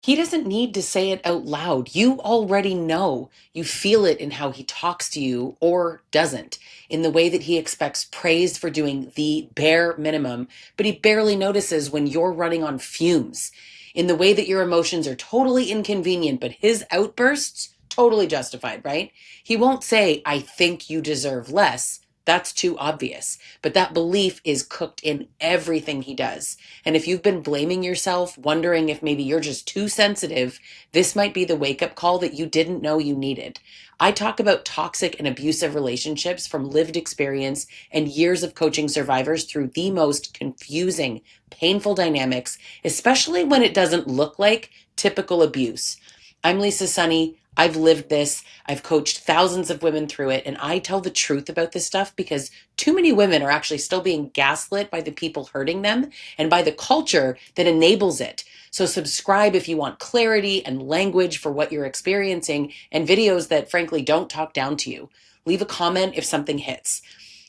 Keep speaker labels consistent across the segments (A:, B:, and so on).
A: He doesn't need to say it out loud. You already know. You feel it in how he talks to you or doesn't, in the way that he expects praise for doing the bare minimum, but he barely notices when you're running on fumes, in the way that your emotions are totally inconvenient, but his outbursts, totally justified, right? He won't say, I think you deserve less. That's too obvious. But that belief is cooked in everything he does. And if you've been blaming yourself, wondering if maybe you're just too sensitive, this might be the wake up call that you didn't know you needed. I talk about toxic and abusive relationships from lived experience and years of coaching survivors through the most confusing, painful dynamics, especially when it doesn't look like typical abuse. I'm Lisa Sonni. I've lived this. I've coached thousands of women through it, and I tell the truth about this stuff because too many women are actually still being gaslit by the people hurting them and by the culture that enables it. So subscribe if you want clarity and language for what you're experiencing and videos that frankly don't talk down to you. Leave a comment if something hits.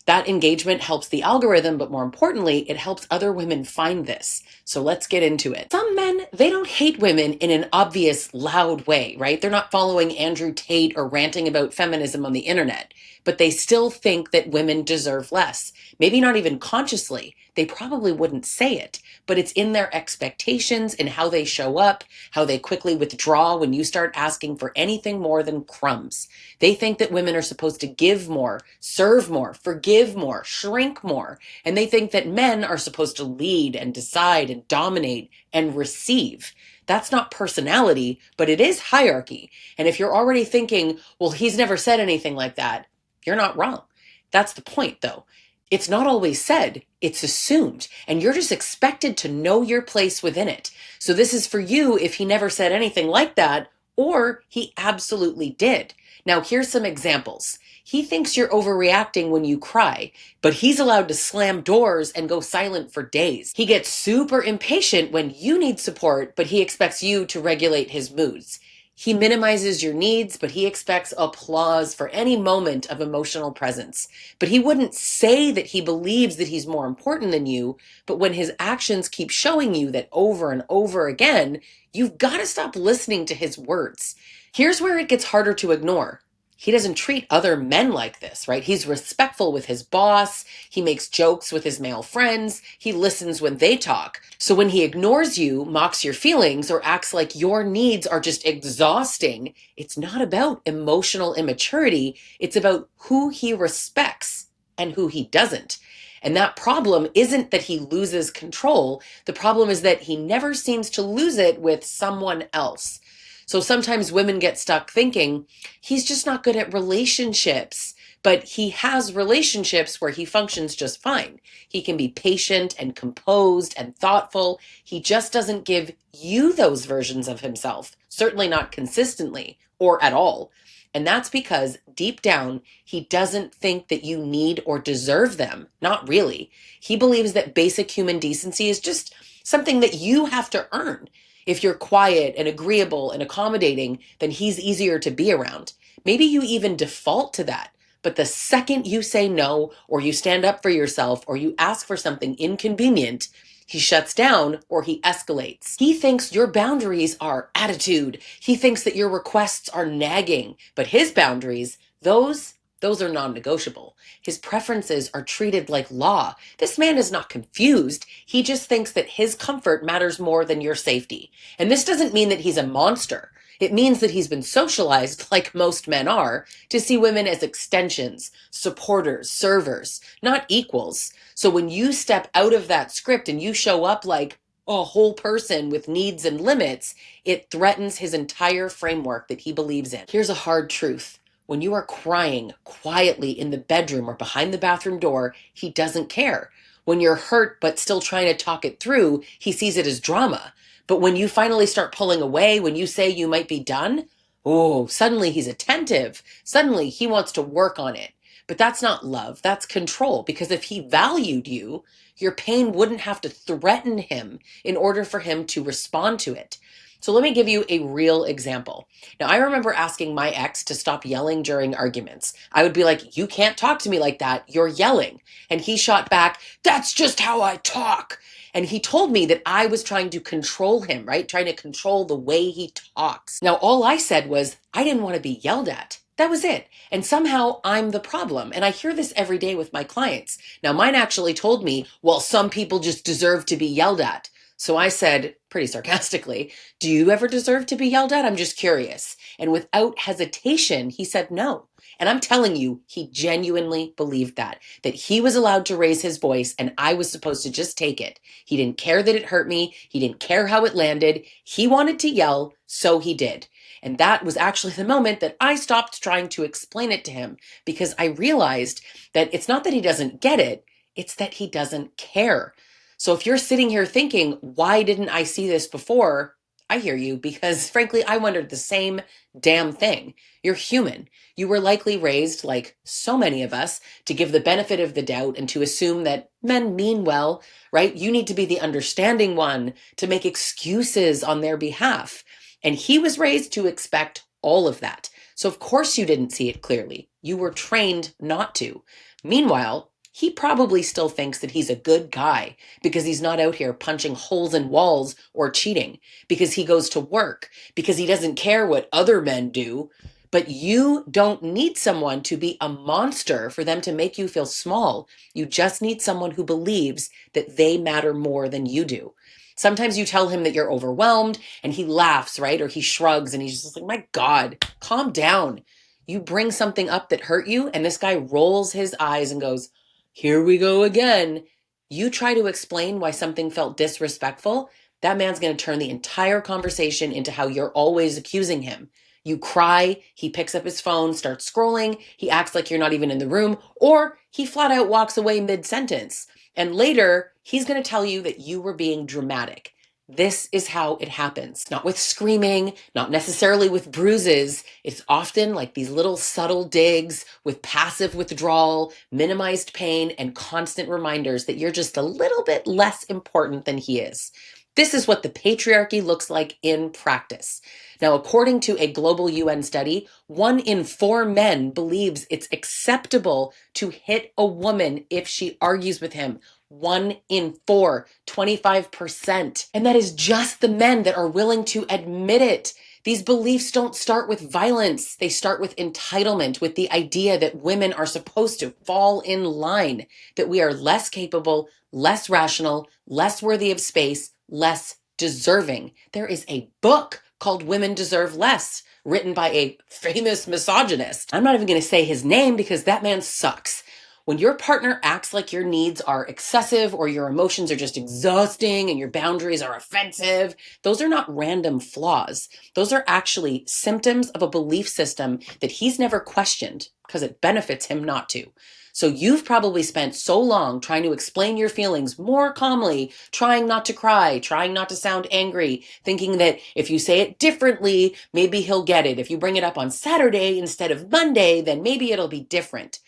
A: That engagement helps the algorithm, but more importantly, it helps other women find this. So let's get into it. Some men, they don't hate women in an obvious, loud way, right? They're not following Andrew Tate or ranting about feminism on the internet, but they still think that women deserve less. Maybe not even consciously. They probably wouldn't say it, but it's in their expectations and how they show up, how they quickly withdraw when you start asking for anything more than crumbs. They think that women are supposed to give more, serve more, forgive more, shrink more. And they think that men are supposed to lead and decide and dominate and receive. That's not personality, but it is hierarchy. And if you're already thinking, well, he's never said anything like that, you're not wrong. That's the point, though. It's not always said, it's assumed, and you're just expected to know your place within it. So this is for you if he never said anything like that, or he absolutely did. Now, here's some examples. He thinks you're overreacting when you cry, but he's allowed to slam doors and go silent for days. He gets super impatient when you need support, but he expects you to regulate his moods. He minimizes your needs, but he expects applause for any moment of emotional presence. But he wouldn't say that he believes that he's more important than you, but when his actions keep showing you that over and over again, you've got to stop listening to his words. Here's where it gets harder to ignore. He doesn't treat other men like this, right? He's respectful with his boss. He makes jokes with his male friends. He listens when they talk. So when he ignores you, mocks your feelings, or acts like your needs are just exhausting, it's not about emotional immaturity. It's about who he respects and who he doesn't. And that problem isn't that he loses control. The problem is that he never seems to lose it with someone else. So sometimes women get stuck thinking he's just not good at relationships, but he has relationships where he functions just fine. He can be patient and composed and thoughtful. He just doesn't give you those versions of himself, certainly not consistently or at all. And that's because deep down, he doesn't think that you need or deserve them. Not really. He believes that basic human decency is just something that you have to earn. If you're quiet and agreeable and accommodating, then he's easier to be around. Maybe you even default to that. But the second you say no, or you stand up for yourself, or you ask for something inconvenient, he shuts down or he escalates. He thinks your boundaries are attitude. He thinks that your requests are nagging. But his boundaries, those are non-negotiable. His preferences are treated like law. This man is not confused. He just thinks that his comfort matters more than your safety. And this doesn't mean that he's a monster. It means that he's been socialized, like most men are, to see women as extensions, supporters, servers, not equals. So when you step out of that script and you show up like a whole person with needs and limits, it threatens his entire framework that he believes in. Here's a hard truth. When you are crying quietly in the bedroom or behind the bathroom door, he doesn't care. When you're hurt but still trying to talk it through, he sees it as drama. But when you finally start pulling away, when you say you might be done, oh, suddenly he's attentive. Suddenly he wants to work on it. But that's not love, that's control. Because if he valued you, your pain wouldn't have to threaten him in order for him to respond to it. So let me give you a real example. Now, I remember asking my ex to stop yelling during arguments. I would be like, you can't talk to me like that. You're yelling. And he shot back, that's just how I talk. And he told me that I was trying to control him, right? Trying to control the way he talks. Now, all I said was, I didn't want to be yelled at. That was it. And somehow I'm the problem. And I hear this every day with my clients. Now, mine actually told me, well, some people just deserve to be yelled at. So I said, pretty sarcastically, do you ever deserve to be yelled at? I'm just curious. And without hesitation, he said no. And I'm telling you, he genuinely believed that he was allowed to raise his voice and I was supposed to just take it. He didn't care that it hurt me. He didn't care how it landed. He wanted to yell, so he did. And that was actually the moment that I stopped trying to explain it to him, because I realized that it's not that he doesn't get it, it's that he doesn't care. So if you're sitting here thinking, why didn't I see this before? I hear you, because frankly, I wondered the same damn thing. You're human. You were likely raised, like so many of us, to give the benefit of the doubt and to assume that men mean well, right? You need to be the understanding one, to make excuses on their behalf. And he was raised to expect all of that. So of course you didn't see it clearly. You were trained not to. Meanwhile, he probably still thinks that he's a good guy because he's not out here punching holes in walls or cheating, because he goes to work, because he doesn't care what other men do. But you don't need someone to be a monster for them to make you feel small. You just need someone who believes that they matter more than you do. Sometimes you tell him that you're overwhelmed and he laughs, right? Or he shrugs and he's just like, my God, calm down. You bring something up that hurt you and this guy rolls his eyes and goes, here we go again. You try to explain why something felt disrespectful, that man's going to turn the entire conversation into how you're always accusing him. You cry, he picks up his phone, starts scrolling, he acts like you're not even in the room, or he flat out walks away mid-sentence. And later, he's going to tell you that you were being dramatic. This is how it happens. Not with screaming, not necessarily with bruises. It's often like these little subtle digs with passive withdrawal, minimized pain, and constant reminders that you're just a little bit less important than he is. This is what the patriarchy looks like in practice. Now, according to a global UN study, 1 in 4 men believes it's acceptable to hit a woman if she argues with him. 1 in 4, 25%. And that is just the men that are willing to admit it. These beliefs don't start with violence. They start with entitlement, with the idea that women are supposed to fall in line, that we are less capable, less rational, less worthy of space, less deserving. There is a book called Women Deserve Less, written by a famous misogynist. I'm not even going to say his name because that man sucks. When your partner acts like your needs are excessive or your emotions are just exhausting and your boundaries are offensive, those are not random flaws. Those are actually symptoms of a belief system that he's never questioned because it benefits him not to. So you've probably spent so long trying to explain your feelings more calmly, trying not to cry, trying not to sound angry, thinking that if you say it differently, maybe he'll get it. If you bring it up on Saturday instead of Monday, then maybe it'll be different.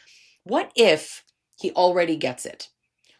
A: What if he already gets it?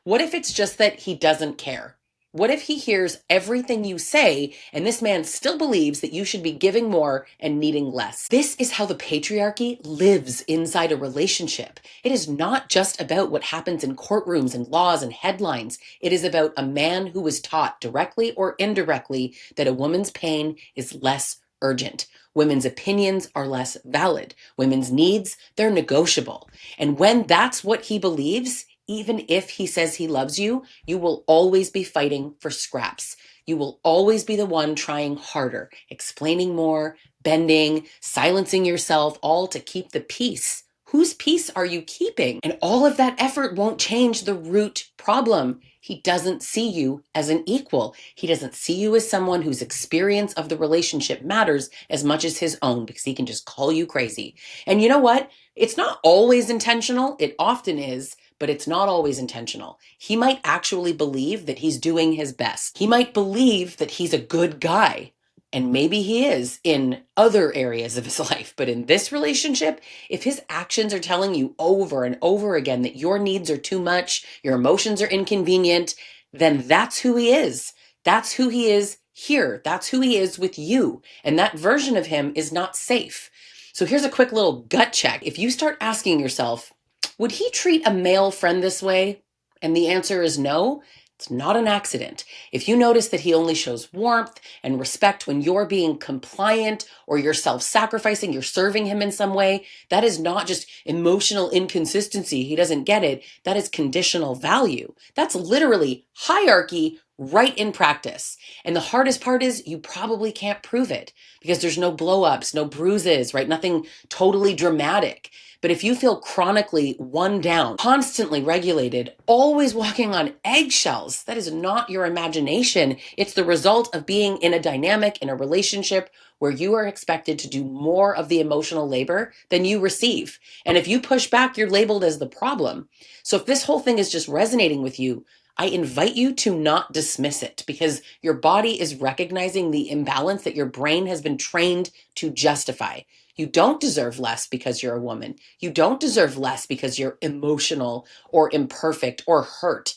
A: What if it's just that he doesn't care? What if he hears everything you say and this man still believes that you should be giving more and needing less? This is how the patriarchy lives inside a relationship. It is not just about what happens in courtrooms and laws and headlines. It is about a man who was taught directly or indirectly that a woman's pain is less urgent. Women's opinions are less valid. Women's needs, they're negotiable. And when that's what he believes, even if he says he loves you, you will always be fighting for scraps. You will always be the one trying harder, explaining more, bending, silencing yourself, all to keep the peace. Whose peace are you keeping? And all of that effort won't change the root problem. He doesn't see you as an equal. He doesn't see you as someone whose experience of the relationship matters as much as his own, because he can just call you crazy. And you know what? It's not always intentional. It often is, but it's not always intentional. He might actually believe that he's doing his best. He might believe that he's a good guy. And maybe he is in other areas of his life. But in this relationship, if his actions are telling you over and over again that your needs are too much, your emotions are inconvenient, then that's who he is. That's who he is here. That's who he is with you. And that version of him is not safe. So here's a quick little gut check. If you start asking yourself, would he treat a male friend this way? And the answer is no. It's not an accident. If you notice that he only shows warmth and respect when you're being compliant or you're self sacrificing, you're serving him in some way, that is not just emotional inconsistency. He doesn't get it. That is conditional value. That's literally hierarchy right in practice. And the hardest part is you probably can't prove it because there's no blowups, no bruises, right? Nothing totally dramatic. But if you feel chronically one down, constantly regulated, always walking on eggshells, that is not your imagination. It's the result of being in a dynamic, in a relationship where you are expected to do more of the emotional labor than you receive. And if you push back, you're labeled as the problem. So if this whole thing is just resonating with you, I invite you to not dismiss it because your body is recognizing the imbalance that your brain has been trained to justify. You don't deserve less because you're a woman. You don't deserve less because you're emotional or imperfect or hurt.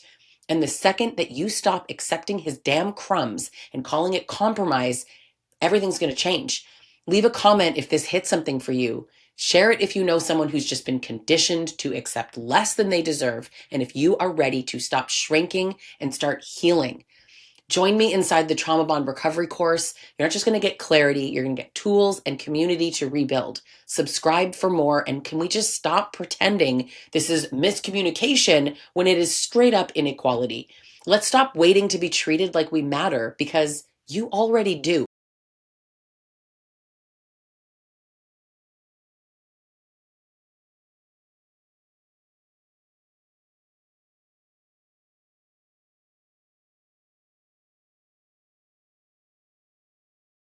A: And the second that you stop accepting his damn crumbs and calling it compromise, everything's going to change. Leave a comment if this hits something for you. Share it if you know someone who's just been conditioned to accept less than they deserve. And if you are ready to stop shrinking and start healing. Join me inside the Trauma Bond Recovery course. You're not just going to get clarity, you're going to get tools and community to rebuild. Subscribe for more. And can we just stop pretending this is miscommunication when it is straight up inequality? Let's stop waiting to be treated like we matter because you already do.